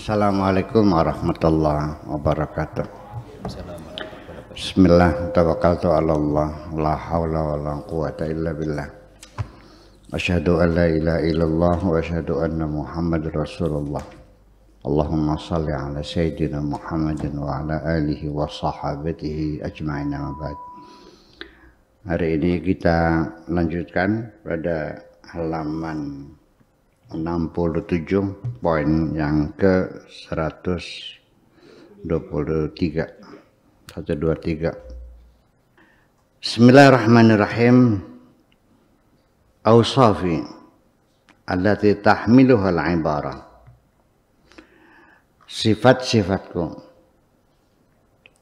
Assalamualaikum warahmatullahi wabarakatuh. Bismillah, tawakkaltu ala Allah, la hawla wa la quwata illa billah. Asyhadu an la ilaha illallah wa asyhadu anna Muhammadar Rasulullah. Allahumma salli ala sayyidina Muhammadin wa ala alihi wa sahabatihi ajma'in, amma ba'd. Hari ini kita lanjutkan pada halaman 67 poin yang ke 123. Bismillahirrahmanirrahim. Awsafi allati tahmiluha al-ibarah. Sifat-sifatku,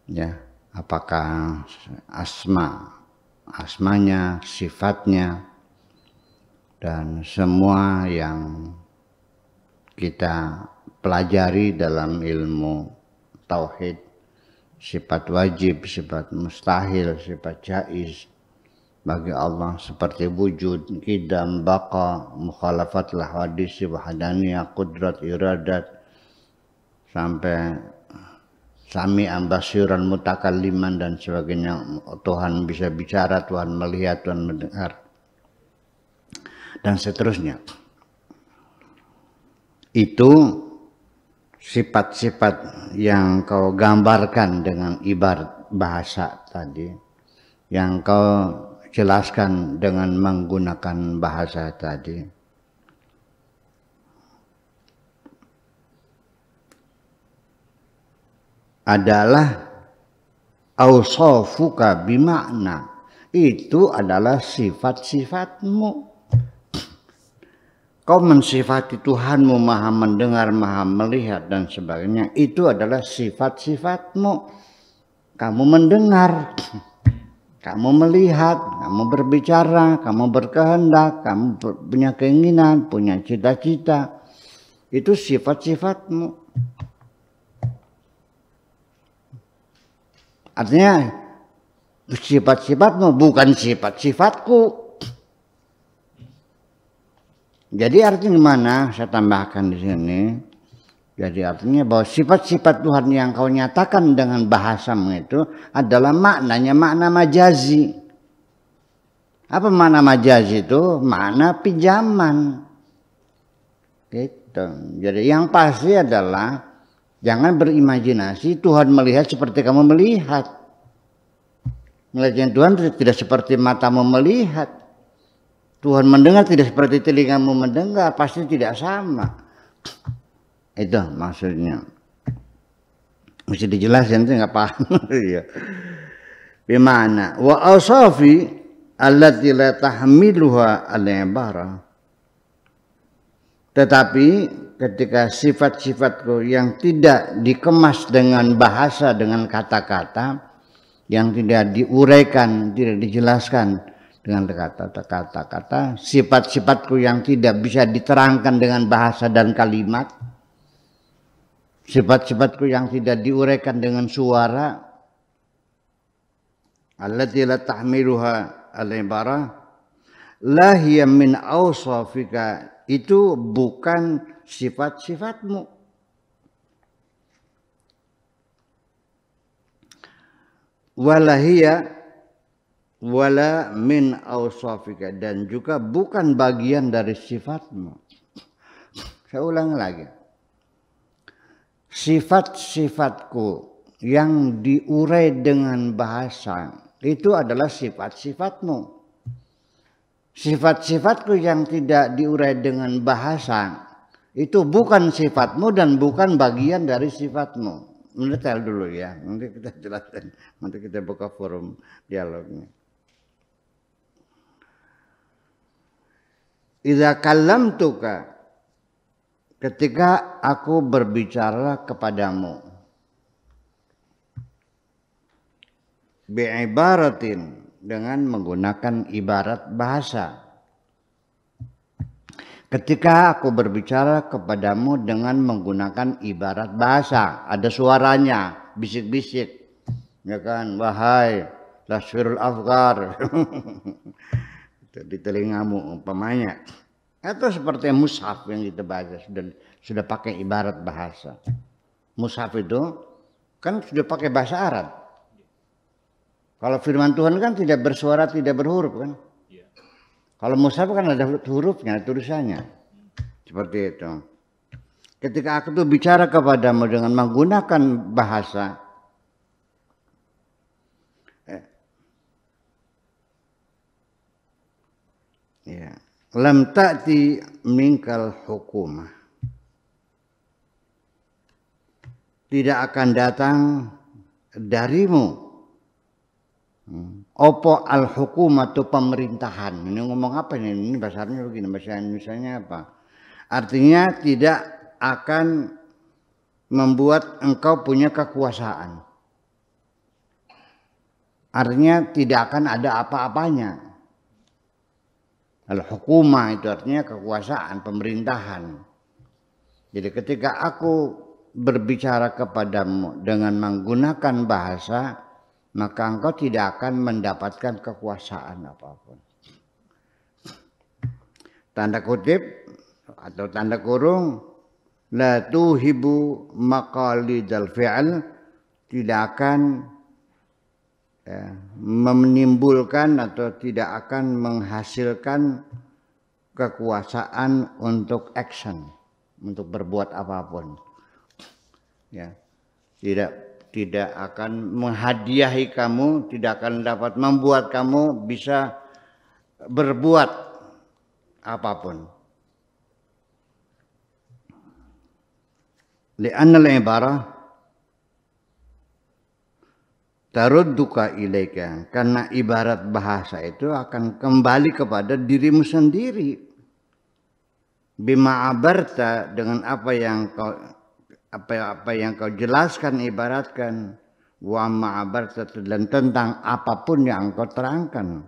ya, apakah asmanya, sifatnya, dan semua yang kita pelajari dalam ilmu tauhid, sifat wajib, sifat mustahil, sifat jaiz bagi Allah seperti wujud, qidam, baqa, mukhalafat lahwadis, wahdaniyah, qudrat, iradat, sampai sami'an, basiran, mutakalliman dan sebagainya. Tuhan bisa bicara, Tuhan melihat, Tuhan mendengar, dan seterusnya. Itu sifat-sifat yang kau gambarkan dengan ibarat bahasa tadi, yang kau jelaskan dengan menggunakan bahasa tadi. Adalah ausafuka bimakna, itu adalah sifat-sifatmu. Kau mensifati Tuhanmu maha mendengar, maha melihat dan sebagainya. Itu adalah sifat-sifatmu. Kamu mendengar, kamu melihat, kamu berbicara, kamu berkehendak, kamu punya keinginan, punya cita-cita. Itu sifat-sifatmu. Artinya sifat-sifatmu bukan sifat-sifatku. Jadi artinya gimana? Saya tambahkan di sini. Jadi artinya bahwa sifat-sifat Tuhan yang kau nyatakan dengan bahasamu itu adalah maknanya makna majazi. Apa makna majazi itu? Makna pinjaman. Gitu. Jadi yang pasti adalah jangan berimajinasi Tuhan melihat seperti kamu melihat. Melihatnya Tuhan tidak seperti matamu melihat. Tuhan mendengar tidak seperti telingamu mendengar, pasti tidak sama. Itu maksudnya. Mesti dijelasin, itu nggak paham. Ya. Bimana? Wa awsafi allati la tahmiluha al-ibarah. Tetapi ketika sifat-sifatku yang tidak dikemas dengan bahasa, dengan kata-kata, yang tidak diuraikan, tidak dijelaskan dengan kata-kata, sifat-sifatku yang tidak bisa diterangkan dengan bahasa dan kalimat, sifat-sifatku yang tidak diuraikan dengan suara, allati la tahmiluha al-ibarah, la hiya min awsafika, itu bukan sifat-sifatmu. Walahiyya wala min awsafika, dan juga bukan bagian dari sifatmu. Saya ulang lagi. Sifat-sifatku yang diurai dengan bahasa itu adalah sifat-sifatmu. Sifat-sifatku yang tidak diurai dengan bahasa itu bukan sifatmu dan bukan bagian dari sifatmu. Mendetail dulu ya, nanti kita jelaskan, nanti kita buka forum dialognya. Idza kallamtuka, ketika aku berbicara kepadamu, bi'ibaratin, dengan menggunakan ibarat bahasa. Ketika aku berbicara kepadamu dengan menggunakan ibarat bahasa, ada suaranya, bisik-bisik, ya kan, wahai tasfirul afkar, di telingamu umpamanya. Atau seperti mushaf yang kita baca sudah pakai ibarat bahasa. Mushaf itu kan sudah pakai bahasa Arab. Kalau firman Tuhan kan tidak bersuara, tidak berhuruf kan. Kalau mushaf kan ada hurufnya, tulisannya. Seperti itu. Ketika aku tuh bicara kepadamu dengan menggunakan bahasa, ya, lam ta'ti minkal hukumah. Tidak akan datang darimu. Opo al hukumah itu pemerintahan. Ini ngomong apa ini? Ini bahasanya begini, bahasa Indonesianya apa? Artinya tidak akan membuat engkau punya kekuasaan. Artinya tidak akan ada apa-apanya. Al-hukumah itu artinya kekuasaan, pemerintahan. Jadi ketika aku berbicara kepadamu dengan menggunakan bahasa, maka engkau tidak akan mendapatkan kekuasaan apapun. Tanda kutip atau tanda kurung, la tuhibu maqalidal fi'al, tidak akan menimbulkan atau tidak akan menghasilkan kekuasaan untuk action, untuk berbuat apapun. Ya, tidak akan menghadiahi kamu, tidak akan dapat membuat kamu bisa berbuat apapun. Li'anna al-ibarah tarudduka ilaika, karena ibarat bahasa itu akan kembali kepada dirimu sendiri. Bima abarta, dengan apa yang kau jelaskan, ibaratkan, wa ma'abarta, dan tentang apapun yang kau terangkan,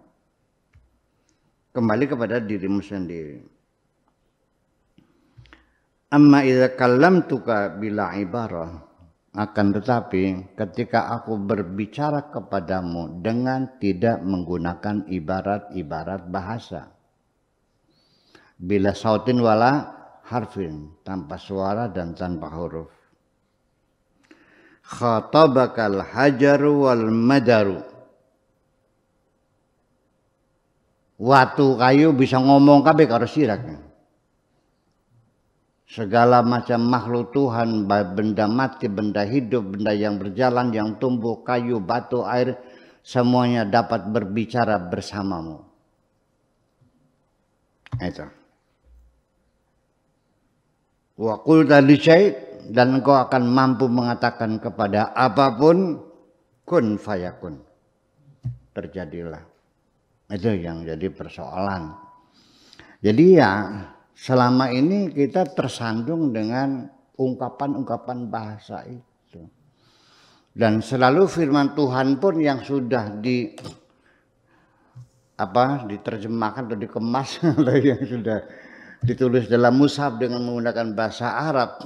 kembali kepada dirimu sendiri. Amma idza kallamtuka bila ibarah, akan tetapi ketika aku berbicara kepadamu dengan tidak menggunakan ibarat-ibarat bahasa, bila sautin wala harfin, tanpa suara dan tanpa huruf. Khatabakal hajaru wal madaru, watu kayu bisa ngomong kabeh karo siraknya. Segala macam makhluk Tuhan, benda mati, benda hidup, benda yang berjalan, yang tumbuh, kayu, batu, air, semuanya dapat berbicara bersamamu. Itu. Wa qulta li syai', dan engkau akan mampu mengatakan kepada apapun, kun fayakun, terjadilah. Itu yang jadi persoalan. Jadi ya, selama ini kita tersandung dengan ungkapan-ungkapan bahasa itu. Dan selalu firman Tuhan pun yang sudah diterjemahkan atau dikemas atau yang sudah ditulis dalam mushaf dengan menggunakan bahasa Arab,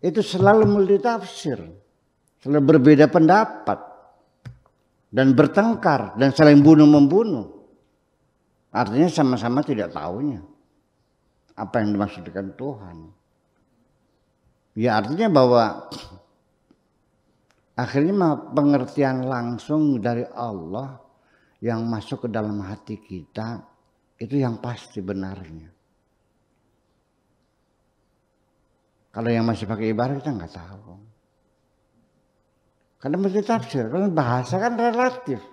itu selalu multitafsir, selalu berbeda pendapat dan bertengkar dan saling bunuh-membunuh. Artinya sama-sama tidak tahunya apa yang dimaksudkan Tuhan. Ya artinya bahwa akhirnya pengertian langsung dari Allah yang masuk ke dalam hati kita itu yang pasti benarnya. Kalau yang masih pakai ibarat kita nggak tahu. Karena mesti tafsir, karena bahasa kan relatif,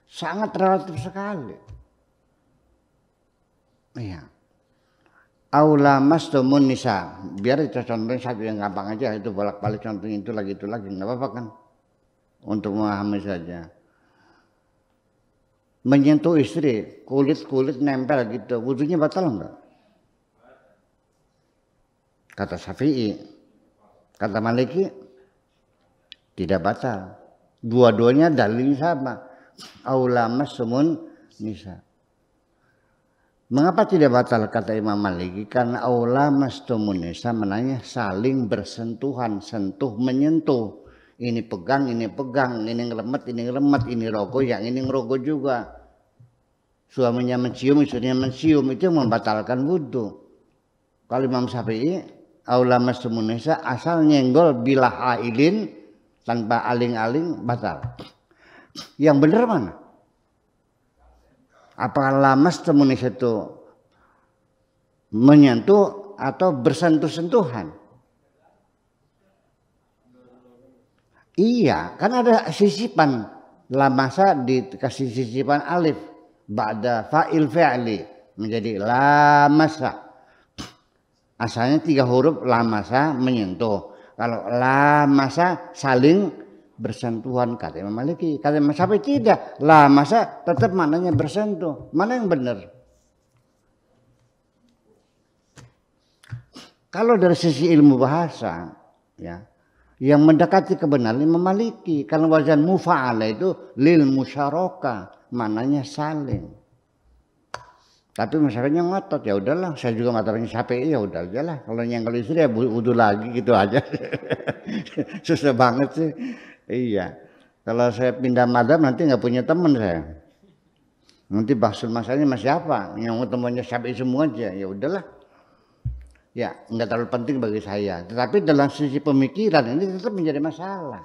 sangat relatif sekali. Iya. Aula mastumun nisa, biar kita contohin satu yang gampang aja, itu bolak-balik contohin itu lagi nggak apa-apa kan, untuk memahami saja. Menyentuh istri, kulit nempel gitu, wudunya batal nggak? Kata Syafi'i, kata Maliki tidak batal. Dua-duanya dalilnya sama. Aula mastumun nisa. Mengapa tidak batal kata Imam Maliki? Karena aula mastumun nisa menanya saling bersentuhan, sentuh menyentuh. Ini pegang, ini ngelemet, ini rogo, yang ini ngerogo juga. Suaminya mencium, istrinya mencium, itu membatalkan wudu. Kalau Imam Syafi'i aulama semunisa asal nyenggol bila hailin tanpa aling-aling batal. Yang benar mana? Apakah lamas temunis itu menyentuh atau bersentuh-sentuhan? Iya, kan ada sisipan. Lamasa dikasih sisipan alif ba'da fa'il fi'li menjadi lamasa. Asalnya 3 huruf lamasa menyentuh. Kalau lamasa saling bersentuhan kata Imam Maliki. Kata Imam Syafi'i tidak. Lamasa tetap maknanya bersentuh. Mana yang benar? Kalau dari sisi ilmu bahasa, ya, yang mendekati kebenaran Imam Maliki. Kalau wazan mufa'ala itu lil musyarakah, maknanya saling. Tapi masalahnya ngotot, ya udahlah, saya juga matanya Syafi'i, ya udah aja lah. Kalau nyenggol istri ya wudu lagi gitu aja. Susah banget sih. Iya. Kalau saya pindah madhab nanti nggak punya teman saya. Nanti bahsul masalahnya masih apa? Yang temannya Syafi'i semua aja, ya udahlah. Ya, nggak terlalu penting bagi saya. Tetapi dalam sisi pemikiran ini tetap menjadi masalah.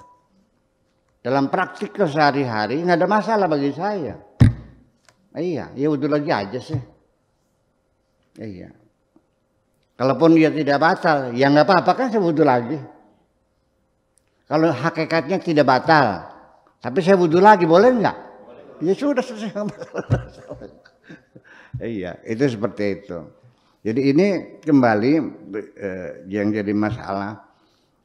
Dalam praktik sehari-hari nggak ada masalah bagi saya. Iya, ya udah lagi aja sih. Iya. Kalaupun dia tidak batal, ya nggak apa-apa kan saya wudhu lagi. Kalau hakikatnya tidak batal, tapi saya wudhu lagi boleh nggak? Ya sudah selesai. Iya, itu seperti itu. Jadi ini kembali yang jadi masalah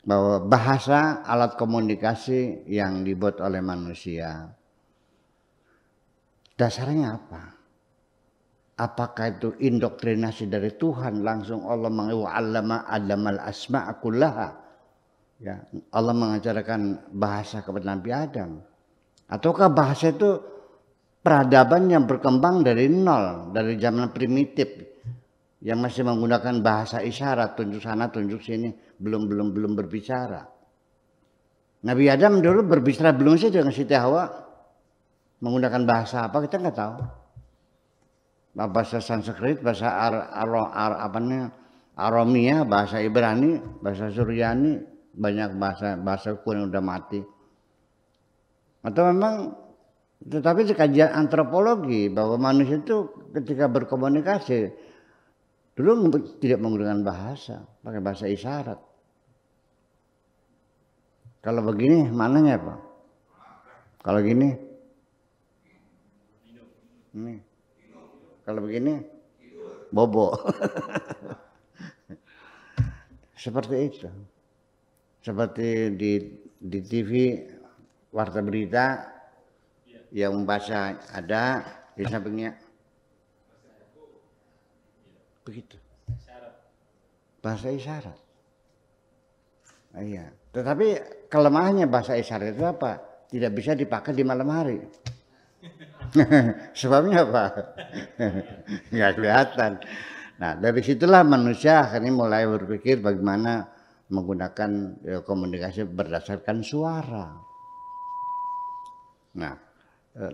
bahwa bahasa alat komunikasi yang dibuat oleh manusia dasarnya apa? Apakah itu indoktrinasi dari Tuhan langsung Allah mengallama adamal asma'a kullaha? Ya, Allah mengajarkan bahasa kepada Nabi Adam. Ataukah bahasa itu peradaban yang berkembang dari nol, dari zaman primitif yang masih menggunakan bahasa isyarat, tunjuk sana, tunjuk sini, belum berbicara. Nabi Adam dulu berbicara belum sih dengan Siti Hawa? Menggunakan bahasa apa kita nggak tahu. Bahasa Sanskrit, bahasa Aromia, bahasa Ibrani, bahasa Suryani, banyak bahasa kuno yang udah mati. Atau memang, tetapi di kajian antropologi bahwa manusia itu ketika berkomunikasi dulu tidak menggunakan bahasa, pakai bahasa isyarat. Kalau begini mananya Pak? Kalau gini? Ini. Kalau begini? Bobo. Seperti itu. Seperti di TV warta berita yang membaca ada di sampingnya. Begitu. Bahasa isyarat. Iya. Tetapi kelemahannya bahasa isyarat itu apa? Tidak bisa dipakai di malam hari. Sebabnya apa? Nggak kelihatan. Nah, dari situlah manusia akhirnya mulai berpikir bagaimana menggunakan komunikasi berdasarkan suara. Nah,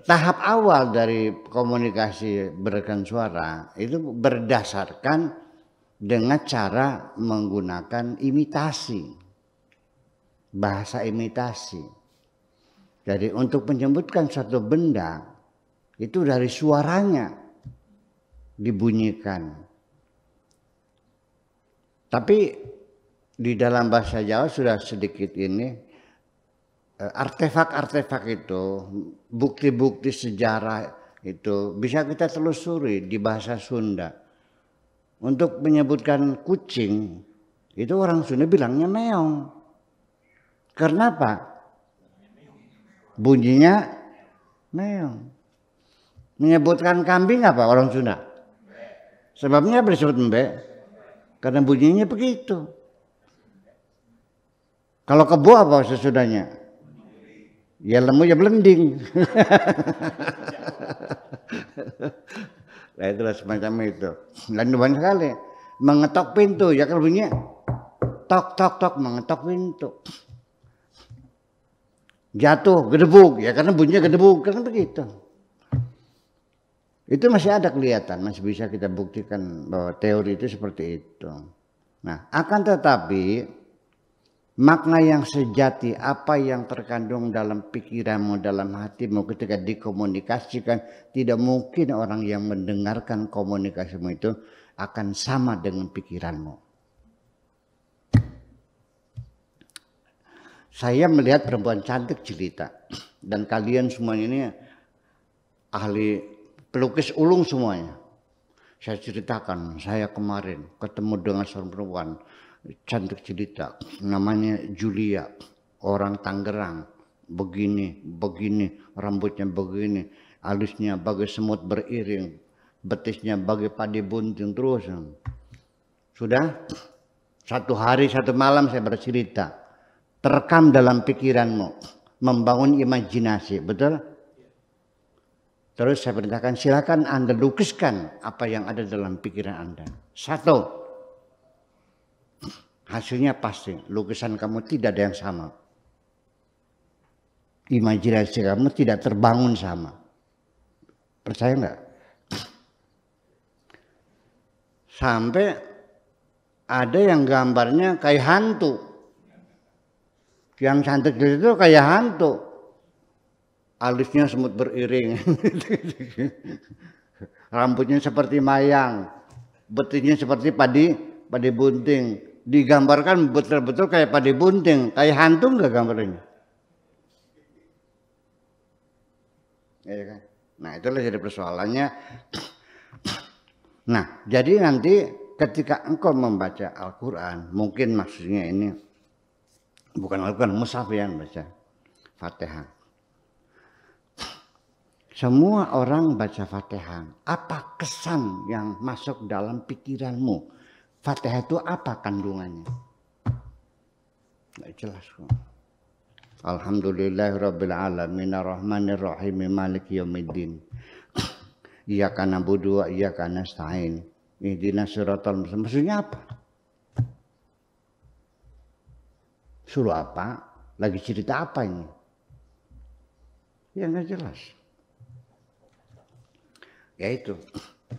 tahap awal dari komunikasi berdasarkan suara itu berdasarkan dengan cara menggunakan imitasi, bahasa imitasi. Jadi untuk menyebutkan satu benda itu dari suaranya dibunyikan. Tapi di dalam bahasa Jawa sudah sedikit ini artefak-artefak itu, bukti-bukti sejarah itu bisa kita telusuri di bahasa Sunda. Untuk menyebutkan kucing itu orang Sunda bilangnya meong. Karena apa? Bunyinya meong. Menyebutkan kambing apa orang Sunda? Sebabnya apa disebut embe? Karena bunyinya begitu. Kalau kebo apa sesudahnya? Ya lemu ya belending. Nah itulah semacam itu. Dan banyak sekali. Mengetok pintu, ya kalau bunyinya tok tok tok mengetok pintu. Jatuh, gedebuk, ya karena bunyinya gedebuk, karena begitu. Itu masih ada kelihatan, masih bisa kita buktikan bahwa teori itu seperti itu. Nah, akan tetapi makna yang sejati, apa yang terkandung dalam pikiranmu, dalam hatimu ketika dikomunikasikan, tidak mungkin orang yang mendengarkan komunikasimu itu akan sama dengan pikiranmu. Saya melihat perempuan cantik jelita, dan kalian semua ini ahli pelukis ulung semuanya. Saya ceritakan, saya kemarin ketemu dengan seorang perempuan cantik jelita, namanya Julia, orang Tangerang, begini, rambutnya begini, alisnya bagai semut beriring, betisnya bagai padi bunting terus. Sudah 1 hari 1 malam saya bercerita, terekam dalam pikiranmu, membangun imajinasi, betul? Terus saya perintahkan, silakan Anda lukiskan apa yang ada dalam pikiran Anda. 1, hasilnya pasti lukisan kamu tidak ada yang sama. Imajinasi kamu tidak terbangun sama. Percaya nggak? Sampai ada yang gambarnya kayak hantu. Yang cantik itu kayak hantu. Alisnya semut beriring, rambutnya seperti mayang, betisnya seperti padi bunting. Digambarkan betul-betul kayak padi bunting, kayak hantu enggak gambarnya? Ya kan? Nah, itulah jadi persoalannya. Nah, jadi nanti ketika engkau membaca Al-Quran, mungkin maksudnya ini bukan Al-Quran, mushaf yang baca Fatihah. Semua orang baca Fatihah. Apa kesan yang masuk dalam pikiranmu? Fatihah itu apa kandungannya? Nggak jelas kok. Alhamdulillahirabbil alamin arrahmanir rahim maliki yaumiddin. Iyyaka na'budu wa iyyaka nasta'in. Ihdinas siratal mustaqim. Maksudnya apa? Suruh apa? Lagi cerita apa ini? Ya nggak jelas. Ya itu,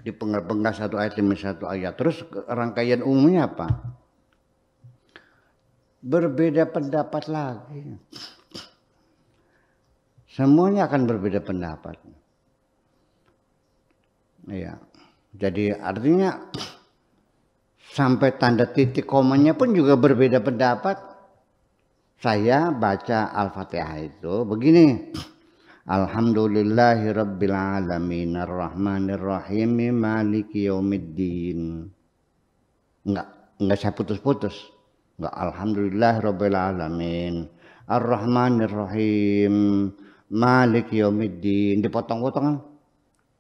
dipenggal-penggal 1 ayat demi 1 ayat. Terus rangkaian umumnya apa? Berbeda pendapat lagi. Semuanya akan berbeda pendapat. Ya, jadi artinya sampai tanda titik komanya pun juga berbeda pendapat. Saya baca Al-Fatihah itu begini. Alhamdulillahirabbil alamin arrahmanir rahim maliki yaumiddin. Enggak saya putus-putus. Enggak, alhamdulillahirabbil alamin arrahmanir rahim maliki yaumiddin. Dipotong-potong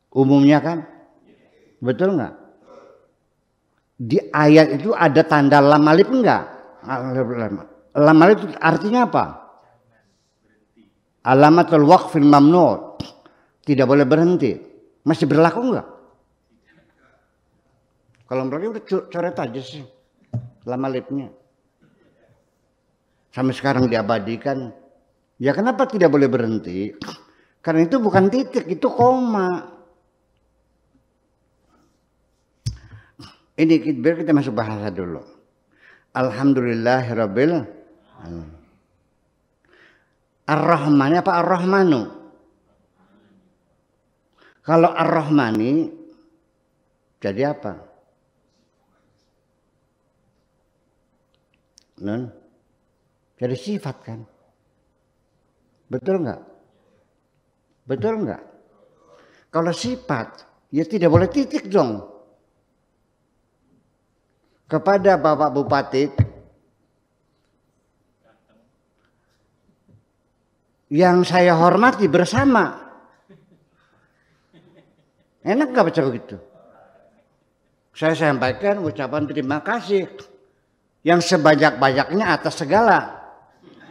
umumnya kan? Betul enggak? Di ayat itu ada tanda lam alif enggak? Lam alif itu artinya apa? Alamatul waqfil mamnu', tidak boleh berhenti. Masih berlaku enggak? Kalau berlaku udah coret aja sih lam alifnya. Sampai sekarang diabadikan. Ya kenapa tidak boleh berhenti? Karena itu bukan titik, itu koma. Ini biar kita masuk bahasa dulu. Alhamdulillahirabbil alamin. Ar-Rahmani apa Ar-Rahmanu? Kalau Ar-Rahmani jadi apa? Non? Jadi sifat kan? Betul enggak? Betul enggak? Kalau sifat, ya tidak boleh titik dong. Kepada Bapak Bupati yang saya hormati bersama. Enak gak baca begitu? Saya sampaikan ucapan terima kasih yang sebanyak-banyaknya atas segala.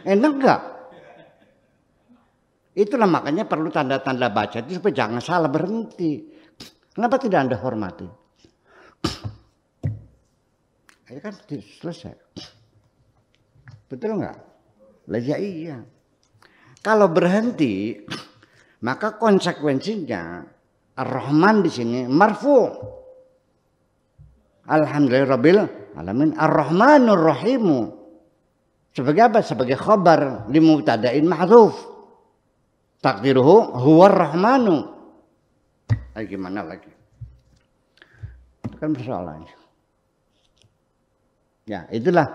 Enak gak? Itulah makanya perlu tanda-tanda baca itu supaya jangan salah berhenti. Kenapa tidak Anda hormati? Ini kan selesai. Betul nggak? Ya iya. Kalau berhenti, maka konsekuensinya Ar-Rahman di sini marfu. Alhamdulillahirabbil alamin Ar-Rahmanur Rahimu. Sebagai apa? Sebagai khabar li mubtada'in mahdzuf. Takdiruhu huwar rahmanu. Gimana lagi? Itu kan persoalannya. Ya, itulah.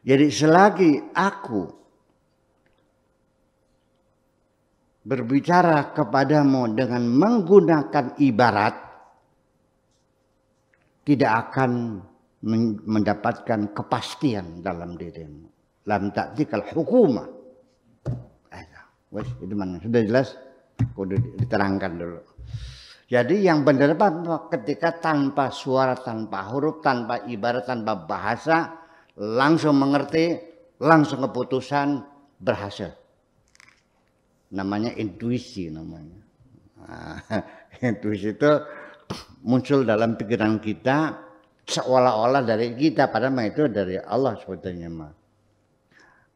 Jadi selagi aku berbicara kepadamu dengan menggunakan ibarat, tidak akan mendapatkan kepastian dalam dirimu. Lam ta'tikal hukumah. Itu mana? Sudah jelas? Kudu diterangkan dulu. Jadi yang benar apa? Ketika tanpa suara, tanpa huruf, tanpa ibarat, tanpa bahasa, langsung mengerti, langsung keputusan, berhasil. Namanya intuisi namanya. Intuisi itu muncul dalam pikiran kita seolah-olah dari kita, padahal itu dari Allah sebetulnya mah.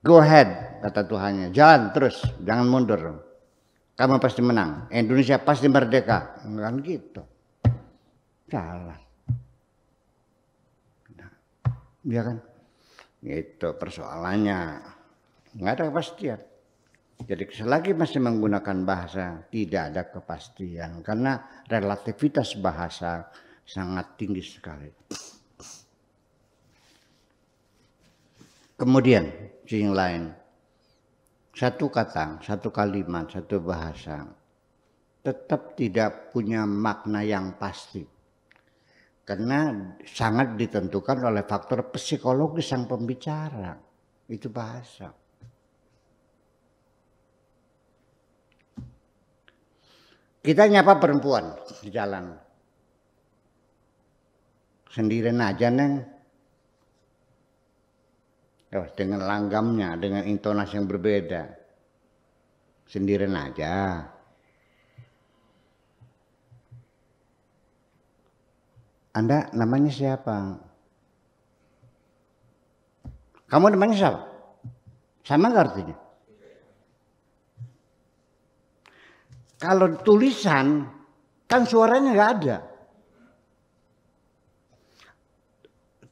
Go ahead, kata Tuhannya, jalan terus, jangan mundur. Kamu pasti menang, Indonesia pasti merdeka, kan gitu. Jalan. Nah, ya kan? Itu persoalannya, nggak ada kepastian. Jadi selagi masih menggunakan bahasa tidak ada kepastian karena relativitas bahasa sangat tinggi sekali. Kemudian yang lain, satu kata, satu kalimat, satu bahasa tetap tidak punya makna yang pasti karena sangat ditentukan oleh faktor psikologis sang pembicara, itu bahasa. Kita nyapa perempuan di jalan. Sendirian aja, Neng. Dengan langgamnya, dengan intonasi yang berbeda. Sendirian aja. Anda namanya siapa? Kamu namanya siapa? Sama nggak artinya? Kalau tulisan kan suaranya nggak ada.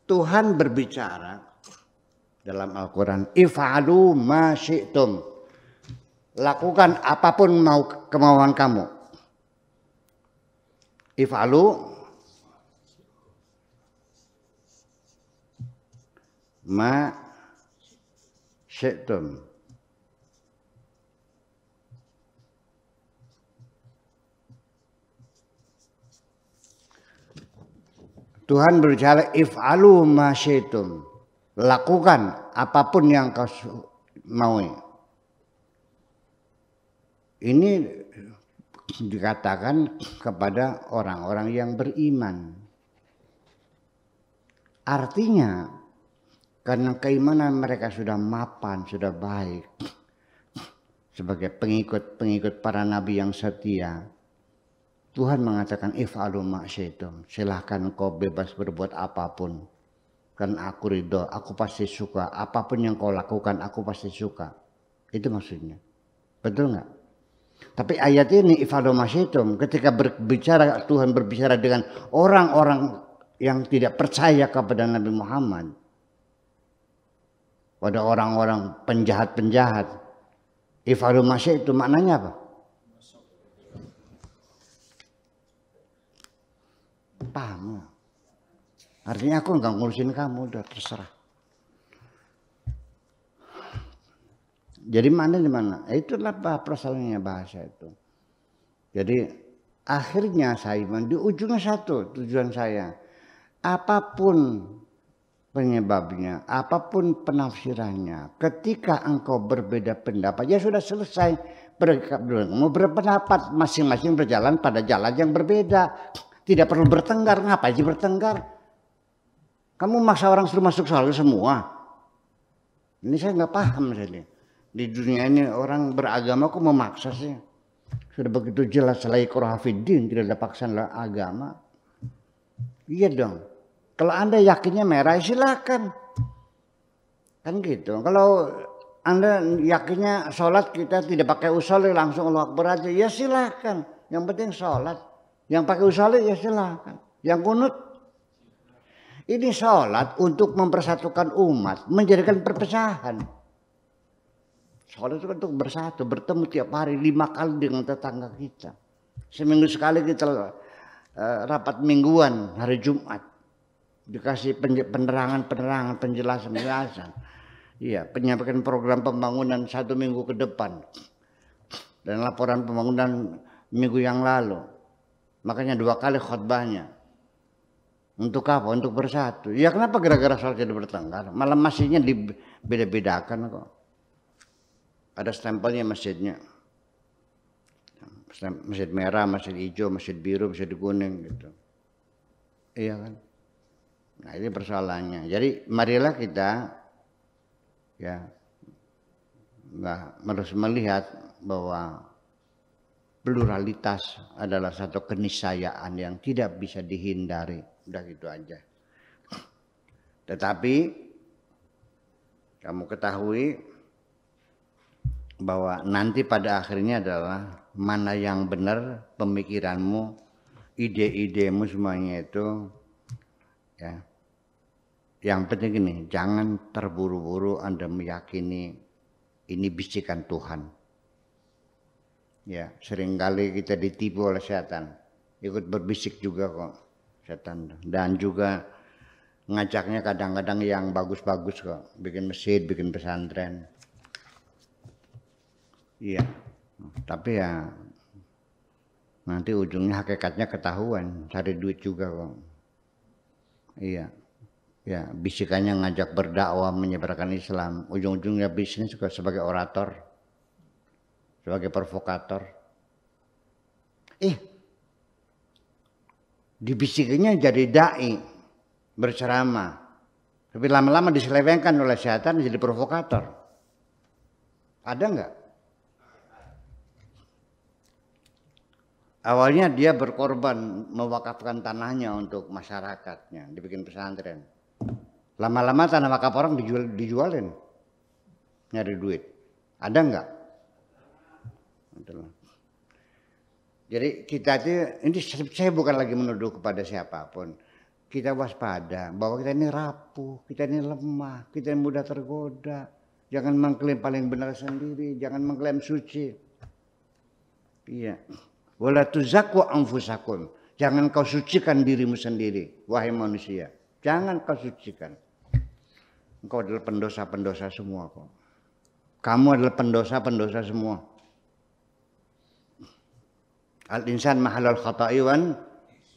Tuhan berbicara dalam Al-Quran, if'alu ma syi'tum, lakukan apapun mau kemauan kamu. If'alu ma syi'tum. Tuhan berbicara if'alu ma syi'tum, lakukan apapun yang kau mau. Ini dikatakan kepada orang-orang yang beriman. Artinya karena keimanan mereka sudah mapan, sudah baik sebagai pengikut para nabi yang setia. Tuhan mengatakan if'alu ma syi'tum, silahkan kau bebas berbuat apapun. Karena aku ridho, aku pasti suka. Apapun yang kau lakukan, aku pasti suka. Itu maksudnya. Betul nggak? Tapi ayat ini if'alu ma syi'tum, ketika berbicara, Tuhan berbicara dengan orang-orang yang tidak percaya kepada Nabi Muhammad. Pada orang-orang penjahat-penjahat. If'alu ma syi'tum maknanya apa? Paham. Artinya aku nggak ngurusin kamu, udah terserah. Jadi mana di mana? Itulah persoalannya bahasa itu. Jadi akhirnya saya di ujungnya satu tujuan saya. Apapun penyebabnya, apapun penafsirannya, ketika engkau berbeda pendapat, ya sudah selesai. Mau berpendapat masing-masing berjalan pada jalan yang berbeda. Tidak perlu bertengkar, ngapain sih bertengkar? Kamu maksa orang suruh masuk surga semua. Ini saya nggak paham jadi. Di dunia ini orang beragama kok memaksa sih? Sudah begitu jelas la ikraha fiddin, tidak ada paksaan agama. Iya dong. Kalau Anda yakinnya merah silakan. Kan gitu. Kalau Anda yakinnya sholat kita tidak pakai usul langsung Allahu Akbar aja, ya silakan. Yang penting sholat. Yang pakai usolli ya silakan. Yang kunut, ini sholat untuk mempersatukan umat, menjadikan perpecahan. Sholat itu kan untuk bersatu, bertemu tiap hari 5 kali dengan tetangga kita. Seminggu sekali kita rapat mingguan hari Jumat. Dikasih penerangan, penjelasan. Iya, penyampaian program pembangunan 1 minggu ke depan. Dan laporan pembangunan minggu yang lalu. Makanya 2 kali khutbahnya. Untuk apa? Untuk bersatu. Ya kenapa gara-gara sholat jadi bertengkar? Malah masjidnya dibeda-bedakan kok. Ada stempelnya masjidnya. Masjid merah, masjid hijau, masjid biru, masjid kuning gitu. Iya kan? Nah ini persoalannya. Jadi marilah kita ya harus melihat bahwa pluralitas adalah satu keniscayaan yang tidak bisa dihindari. Udah gitu aja. Tetapi kamu ketahui bahwa nanti pada akhirnya adalah mana yang benar pemikiranmu, ide-idemu semuanya itu ya. Yang penting gini, jangan terburu-buru Anda meyakini ini bisikan Tuhan. Ya, seringkali kita ditipu oleh setan. Ikut berbisik juga kok setan. Dan juga ngajaknya kadang-kadang yang bagus-bagus kok, bikin masjid, bikin pesantren. Iya, tapi ya nanti ujungnya hakikatnya ketahuan, cari duit juga kok. Iya, ya bisikannya ngajak berdakwah menyebarkan Islam, ujung-ujungnya bisnis juga sebagai orator, sebagai provokator. Dibisikannya jadi dai, berceramah, tapi lama-lama diselewengkan oleh setan jadi provokator. Ada nggak? Awalnya dia berkorban mewakafkan tanahnya untuk masyarakatnya, dibikin pesantren. Lama-lama tanah wakaf orang dijualin, nyari duit. Ada enggak? Jadi kita ini saya bukan lagi menuduh kepada siapapun. Kita waspada bahwa kita ini rapuh, kita ini lemah, kita ini mudah tergoda. Jangan mengklaim paling benar sendiri, jangan mengklaim suci. Iya. Wala tuzakku anfusakum. Jangan kau sucikan dirimu sendiri, wahai manusia. Jangan kau sucikan. Engkau adalah pendosa-pendosa semua kok. Kamu adalah pendosa-pendosa semua. Al-insan mahalal khata'i wan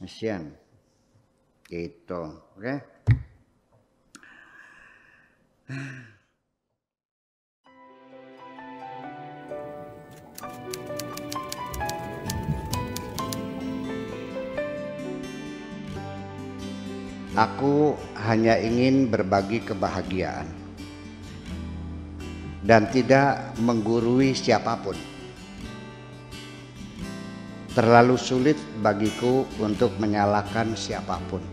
nisyan. Itu, oke? Aku hanya ingin berbagi kebahagiaan dan tidak menggurui siapapun. Terlalu sulit bagiku untuk menyalahkan siapapun.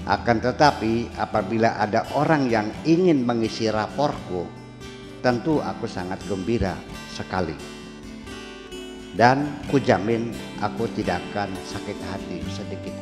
Akan tetapi apabila ada orang yang ingin mengisi raporku, tentu aku sangat gembira sekali. Dan kujamin aku tidak akan sakit hati sedikit.